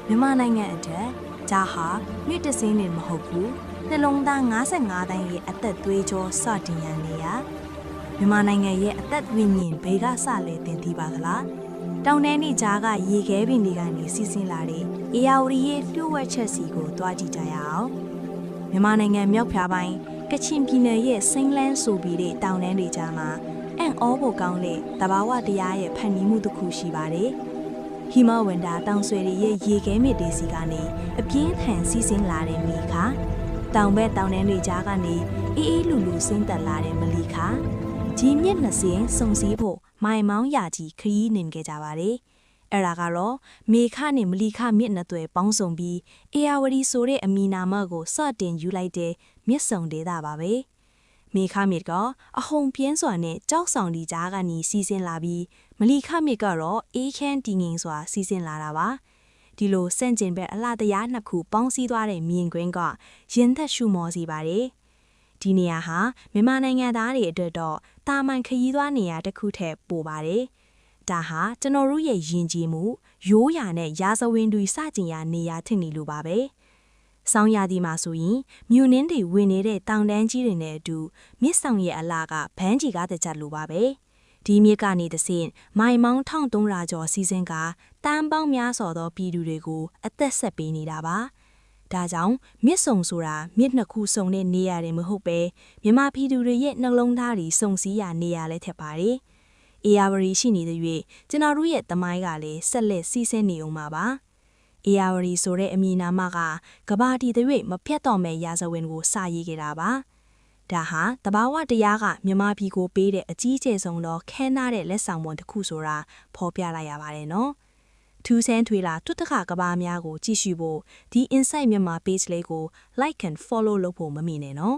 မြန်မာနိုင်ငံအတွက်ဂျာဟာမြစ်တစင်းနေမဟုတ်ဘူးနှလုံးသား55တိုင်းရဲ့အသက်သွေးကြောစတင်ရနေရမြန်မာနိုင်ငံရဲ့အသက်ဝိညာဉ်ဘေကစလဲတင်သိပါသလားတောင်တန်းနေကြားကရေခဲပင်တွေကနေစီးဆင်းလာတဲ့အေယာဝတီရဲ့လျှို့ဝှက်ချက်စီကိုတွားကြည့်ကြရအောင်မြန်မာနိုင်ငံမြောက်ဖြားပိုင်းကချင်ပြည်နယ်ရဲ့စိန်လန်းဆိုပြီးတဲ့တောင်တန်းတွေကြားမှာအံ့ဩဖို့ကောင်းတဲ့တဘာဝတရားရဲ့ဖန်တီးမှုတစ်ခုရှိပါတယ်ဟီမဝန္တာတောင်ဆွေတွေရဲ့ရေခဲမြစ်တွေစီကနေအပြင်းထန်စီးဆင်းလာတဲ့မိခါတောင်ဘက်တောင်တန်းတွေကြားကနေအေးအေးလူလူဆင်းသက်လာတဲ့မလီခါကြီးမြစ်နှစ်စင်းစုံစည်းဖို့မိုင်မောင်းရာကြီးခရီးနှင်ခဲ့ကြပါတယ်အဲ့ဒါကတော့မေခနဲ့မလီခမြစ်နှစ်သွယ်ပေါင်းစုံပြီးအေယာဝတီဆိုတဲ့အမီနာမကိုစတင်ယူလိုက်တဲ့မြစ်စုံဒေသပါပဲမေခမြစ်ကအဟုန်ပြင်းစွာနဲ့ကြောက်ဆောင်ဒီကြားကနေစီးဆင်းလာပြီးမလီခမြစ်ကတော့အေးခမ်းတည်ငြိမ်စွာစီးဆင်းလာတာပါဒီလိုစန့်ကျင်ဘက်အလှတရားနှစ်ခုပေါင်းစည်းသွားတဲ့မြင်ကွင်းကရင်သက်ရှူမောစီပါတယ်ဒီနေရာဟာမြန်မာနိုင်ငံသားတွေအတွက်တော့တာမန်ခရီးသွားနေရာတစ်ခုထက်ပိုပါတယ်ဒါဟာကျွန်တော်တို့ရဲ့ယဉ်ကျေးမှုရိုးရာနဲ့ရာဇဝင်တွေစကြင်ရာနေရာထင်နေလို့ပါပဲဆောင်းရာသီမှာဆိုရင်မြူနင်းတွေဝင်နေတဲ့တောင်တန်းကြီးတွေနဲ့အတူမြစ်ဆောင်ရဲ့အလားကဘန်းကြီးကားတကြလို့ပါပဲဒီမြစ်ကနေတဆင့်မိုင်မောင်း1300ကျော်စီးစင်းကတန်းပေါင်းများစွာသောပြည်သူတွေကိုအသက်ဆက်ပေးနေတာပါဒါကြောင့်မြစ်စုံဆိုတာမြစ်နှစ်ခုစုံတဲ့နေရာတွေမဟုတ်ပဲမြန်မာပြည်သူတွေရဲ့နှလုံးသားတွေစုံစည်းရာနေရာလည်းထက်ပါတယ်အေယာဝတီရှိနေတဲ့၍ကျွန်တော်တို့ရဲ့သမိုင်းကလည်းဆက်လက်စီးဆင်းနေအောင်ပါအေယာဝတီဆိုတဲ့အမည်နာမကကဘာတီတွေမဖြတ်တော်မဲ့ရာဇဝင်ကိုစာရေးခဲ့တာပါဒါဟာတဘာဝတရားကမြန်မာပြည်ကိုပေးတဲ့အကြီးအကျယ်ဆုံးသောခဲနားတဲ့လက်ဆောင်ပွန်တစ်ခုဆိုတာဖော်ပြလိုက်ရပါတယ်နော်ထူးဆန်းထွေလာတွတ်တခါကဘာများကိုကြည့်ရှုဖို့ဒီ Insight မြန်မာ page လေးကို like and follow လုပ်ဖို့မမေ့နဲ့နော်